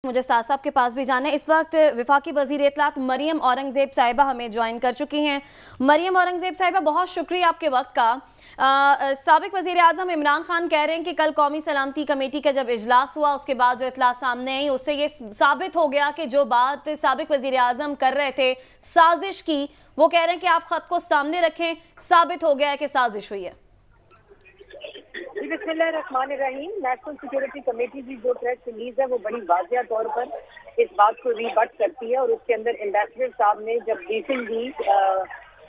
मुझे साथ साहब के पास भी जाना है। इस वक्त वफाकी वज़ीर इत्तलात मरियम औरंगज़ेब साहिबा हमें ज्वाइन कर चुकी हैं। मरियम औरंगज़ेब साहिबा, बहुत शुक्रिया आपके वक्त का। साबिक वज़ीर आज़म इमरान खान कह रहे हैं कि कल कौमी सलामती कमेटी का जब इजलास हुआ उसके बाद जो इत्तला सामने आई उससे ये साबित हो गया कि जो बात साबिक वज़ीर आज़म कर रहे थे साजिश की, वो कह रहे हैं कि आप ख़त को सामने रखें, साबित हो गया है कि साजिश हुई है। बिस्मिल्लाहिर्रहमानिर्रहीम। नेशनल सिक्योरिटी कमेटी की जो प्रेस रिलीज है वो बड़ी वाज़िया तौर पर इस बात को रीबट करती है और उसके अंदर एम्बेसडर साहब ने जब ब्रीफिंग दी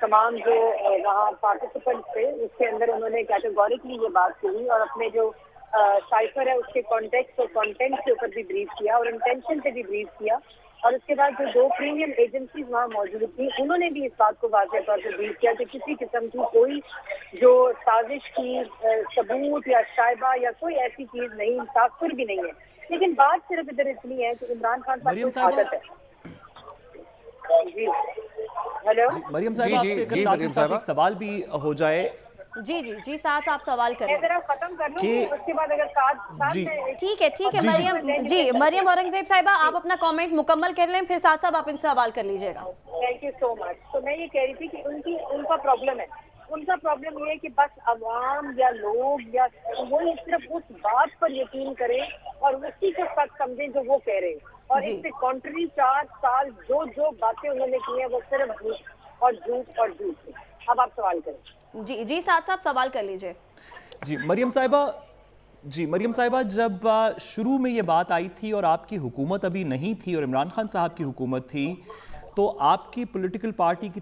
तमाम जो वहाँ पार्टिसिपेंट थे उसके अंदर उन्होंने कैटेगोरिकली ये बात कही और अपने जो साइफर है उसके कॉन्टेक्स्ट और कंटेंट के ऊपर भी ब्रीफ किया और इंटेंशन पे भी ब्रीफ किया। और उसके बाद जो दो प्रीमियम एजेंसीज वहाँ मौजूद थी उन्होंने भी इस बात को वाज़िया तौर पर ब्रीफ किया कि किसी किस्म की कोई जो साजिश की सबूत या शायबा या कोई ऐसी चीज नहीं, ताकुर भी नहीं है। लेकिन बात सिर्फ इधर इतनी है कि इमरान खान साहब को आदत है। जी हेलो मरियम साहब, आपसे एक सवाल भी हो जाए। जी साथ आप सवाल करें। जरा खत्म कर लो उसके बाद अगर साथ ठीक है मरियम औरंगज़ेब साहिबा, आप अपना कमेंट मुकम्मल कर लें, फिर साथ साहब आप इनसे सवाल कर लीजिएगा। Thank you so much. तो मैं ये कह रही थी कि उनका प्रॉब्लम है, उनका प्रॉब्लम ये है कि बस अवाम या लोग या वो सिर्फ उस बात पर यकीन करें और उसी को सच समझें जो वो कह रहे हैं और इससे कॉन्ट्री 4 साल जो बातें उन्होंने की हैं वो सिर्फ झूठ और झूठ। अब आप सवाल करें। जी साथ साहब सवाल कर लीजिए। जी मरियम साहिबा, जब शुरू में ये बात आई थी और आपकी हुकूमत अभी नहीं थी और इमरान खान साहब की हुकूमत थी, तो आपकी पॉलिटिकल पार्टी की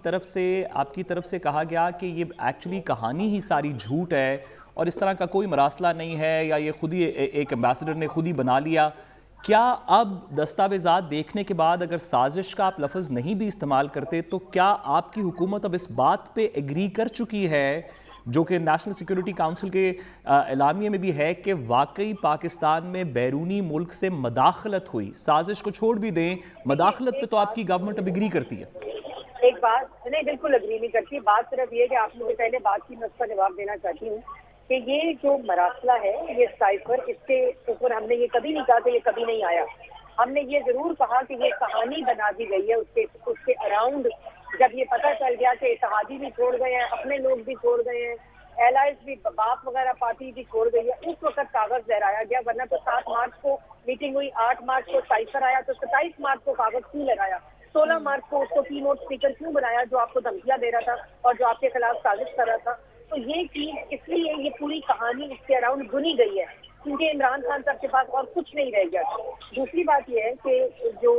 आपकी तरफ से कहा गया कि ये एक्चुअली कहानी ही सारी झूठ है और इस तरह का कोई मरासला नहीं है या ये खुद ही एक एम्बेसडर ने खुद ही बना लिया। क्या अब दस्तावेज़ात देखने के बाद अगर साजिश का आप लफ्ज़ नहीं भी इस्तेमाल करते तो क्या आपकी हुकूमत अब इस बात पे एग्री कर चुकी है जो कि नेशनल सिक्योरिटी काउंसिल के एलामिया में भी है कि वाकई पाकिस्तान में बैरूनी मुल्क से मदाखलत हुई? साजिश को छोड़ भी दें, मदाखलत पे तो आपकी गवर्नमेंट अब एग्री करती है। एक बात नहीं, बिल्कुल एग्री नहीं करती। बात सिर्फ ये कि आप मुझे पहले बात की, मैं उसका जवाब देना चाहती हूँ कि ये जो मरासला है, ये साइफर, इसके ऊपर हमने ये कभी नहीं कहा कि ये कभी नहीं आया। हमने ये जरूर कहा कि ये कहानी बना दी गई है उसके अराउंड। जब ये पता चल गया कि इत्तेहादी भी छोड़ गए हैं, अपने लोग भी छोड़ गए हैं, एलाइज भी, बाप वगैरह पार्टी भी छोड़ गई है, उस वक्त कागज लहराया गया। वरना तो 7 मार्च को मीटिंग हुई, 8 मार्च को साइफर आया, तो 27 मार्च को कागज क्यों लगाया? 16 मार्च को उसको की नोट स्पीकर क्यों बनाया जो आपको धमकियां दे रहा था और जो आपके खिलाफ साजिश कर रहा था? तो ये चीज इसलिए ये पूरी कहानी इसके अराउंड बुनी गई है क्योंकि इमरान खान साहब के पास और कुछ नहीं रह गया। दूसरी बात यह है कि जो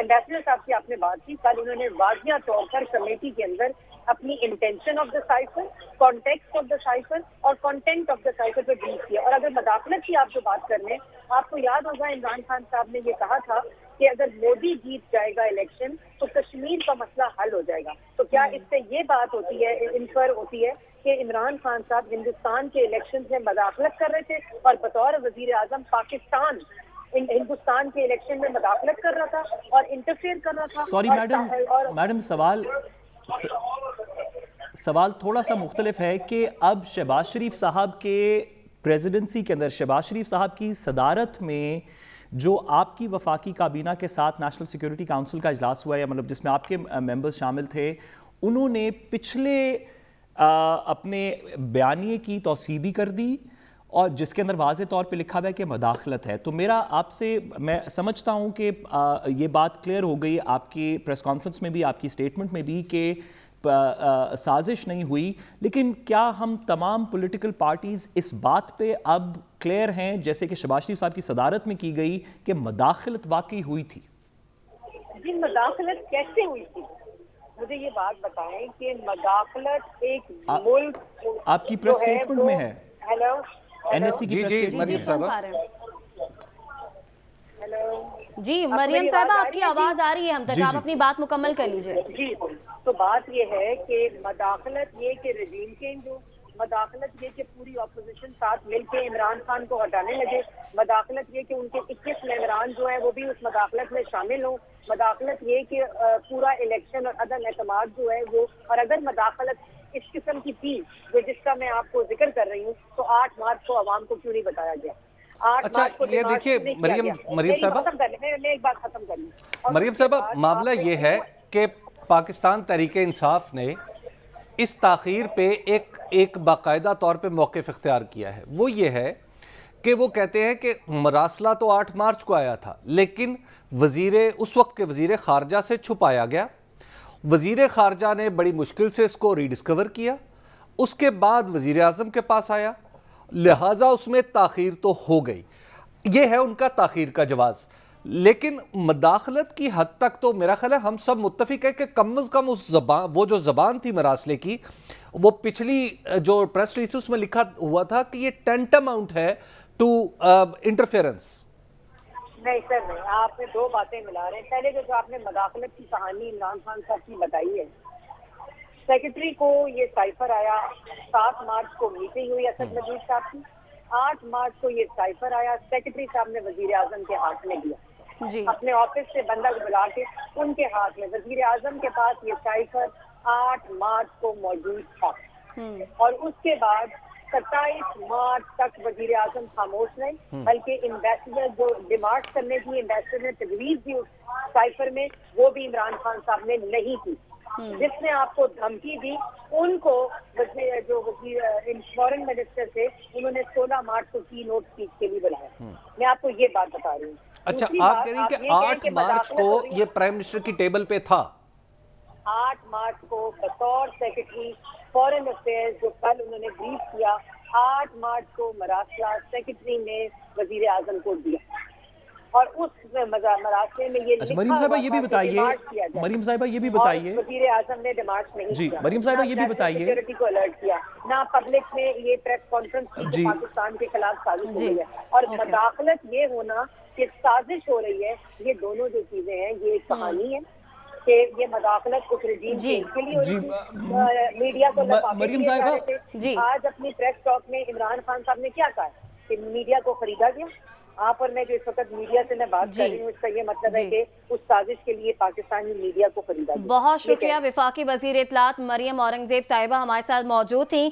एम्बेसडर साहब की आपने बात की, कल उन्होंने वाज़िया तौर पर कमेटी के अंदर अपनी intention of the cipher, context of the cipher और कंटेंट ऑफ द साइफर पे ब्रीफ किया। और अगर मदाखलत की आप जो बात कर रहे हैं, आपको याद होगा इमरान खान साहब ने ये कहा था कि अगर मोदी जीत जाएगा इलेक्शन तो कश्मीर का मसला हल हो जाएगा। तो क्या इससे ये बात होती है, इन्फर होती है कि इमरान खान साहब हिंदुस्तान के इलेक्शन में मदाखलत कर रहे थे और बतौर वजीर आजम पाकिस्तान हिंदुस्तान के इलेक्शन में मदाखलत कर रहा था और इंटरफेयर कर रहा था? सॉरी मैडम, सवाल थोड़ा सा मुख्तलिफ है कि अब शहबाज शरीफ साहब के प्रेसिडेंसी के अंदर, शहबाज शरीफ साहब की सदारत में जो आपकी वफाकी काबीना के साथ नेशनल सिक्योरिटी काउंसिल का इजलास हुआ है, मतलब जिसमें आपके मेंबर्स शामिल थे, उन्होंने पिछले अपने बयानिए की तौसीह भी कर दी और जिसके अंदर वाज़े तौर पे लिखा हुआ है कि मदाखलत है। तो मेरा आपसे, मैं समझता हूँ कि ये बात क्लियर हो गई आपकी प्रेस कॉन्फ्रेंस में भी, आपकी स्टेटमेंट में भी कि साजिश नहीं हुई, लेकिन क्या हम तमाम पॉलिटिकल पार्टीज़ इस बात पे अब क्लियर हैं जैसे कि शहबाज शरीफ साहब की सदारत में की गई कि मदाखलत वाकई हुई थी? जी, मदाखलत कैसे हुई थी मुझे ये बात बताएं कि मदाखलत एक मुल्क आपकी प्रेस स्टेटमेंट में है। हेलो एनएससी की प्रेस स्टेटमेंट। जी मरियम साहिबा, आपकी आवाज आ रही है हम तक, आप अपनी बात मुकम्मल कर लीजिए। जी, तो बात ये है कि मदाखलत ये कि रजीम चेंज हो, मदाखलत ये कि पूरी अपोजिशन साथ मिलकर इमरान खान को हटाने लगे, मदाखलत ये कि उनके 21 मेंबरान जो हैं वो भी उस मदाखलत में शामिल हों, मदाखलत ये कि पूरा इलेक्शन और अदम एतमाद जो है वो, और अगर मदाखलत इस किस्म की थी जो जिसका मैं आपको जिक्र कर रही हूँ तो 8 मार्च को आवाम को क्यों नहीं बताया गया? اچھا یہ دیکھیے مریم صاحبہ، میں ایک بات ختم کر لوں مریم صاحبہ، معاملہ یہ ہے کہ پاکستان تحریک انصاف نے اس تاخیر پہ ایک باقاعدہ طور پہ موقف اختیار کیا ہے. وہ یہ ہے کہ وہ کہتے ہیں کہ مراسلہ تو 8 مارچ کو آیا تھا، لیکن اس وقت کے وزیر خارجہ سے چھپایا گیا. وزیر خارجہ نے بڑی مشکل سے اس کو ری ڈسکور کیا، اس کے بعد وزیر اعظم کے پاس آیا، لہٰذا اس میں تاخیر تو ہو گئی. یہ ہے ان کا تاخیر کا جواز. لیکن مداخلت کی حد تک تو میرا خیال ہے ہم سب متفق ہے کہ کم از کم وہ جو زبان تھی مراسلے کی، وہ پچھلی جو پریس ریلیز اس میں لکھا ہوا تھا کہ یہ ٹینٹاماؤنٹ ہے ٹو انٹرفیئرنس. نہیں سر نہیں، آپ نے 2 باتیں ملا رہے ہیں. پہلے جو آپ نے مداخلت کی کہانی عمران خان صاحب کی بتائی ہے، سیکرٹری کو یہ سائفر آیا، 7 مارچ کو میٹنگ ہوئی اسد مجید صاحب کی، 8 مارچ کو یہ سائفر آیا، سیکرٹری صاحب نے وزیر اعظم کے ہاتھ میں دیا. اپنے آفس سے بندہ بلا کے ان کے ہاتھ میں، وزیر اعظم کے پاس یہ سائفر 8 مارچ کو موجود تھا. اور اس کے بعد 27 مارچ تک وزیر اعظم خاموش رہے، بلکہ انویسٹر جو ڈیمانڈ کرنے کی انویسٹر نے تجویز دی اس سائفر میں، وہ بھی عمران خان صاحب نے نہیں کی. جس نے آپ کو دھمکی دی ان کو جو فورن منسٹر تھے انہوں نے 16 مارچ کو کی نوٹ اسپیچ کے لیے بلایا. میں آپ کو یہ بات بتا رہی ہوں. اچھا آپ کہہ رہی ہیں کہ 8 مارچ کو یہ پرائم منسٹر کی ٹیبل پہ تھا؟ 8 مارچ کو بطور سیکرٹری فورن افیئرز جو کل انہوں نے بریف کیا، 8 مارچ کو مراسلہ سیکرٹری نے وزیر اعظم کو دیا. اور اس مراسلے میں یہ مریم صاحبہ یہ بھی بتائیے، مریم صاحبہ یہ بھی بتائیے، وزیر اعظم نے ڈیمانڈ نہیں جی مریم صاحبہ یہ بھی بتائیے، سیکورٹی کو الرٹ کیا، نہ پبلک میں یہ پریس کانفرنس کی پاکستان کے خلاف سازش ہو رہی ہے. اور مداخلت یہ ہونا کہ سازش ہو رہی ہے، یہ دونوں جو چیزیں ہیں یہ ایک کہانی ہے کہ یہ مداخلت اس رجیم کے لیے ہو رہی ہے. میڈیا کو مریم صاحبہ آج اپنی پریس ٹاک میں عمران خان صاحب نے کیا کہا کہ میڈیا کو خریدا گیا. آپ اور میں جو اس وقت میڈیا سے میں بات کر رہی ہوں، اس کا یہ مطلب ہے کہ اس سازش کے لیے پاکستانی میڈیا کو خریدا گیا. بہت شکریہ. وفاقی وزیر اطلاعات مریم اورنگزیب صاحبہ ہمارے ساتھ موجود تھیں.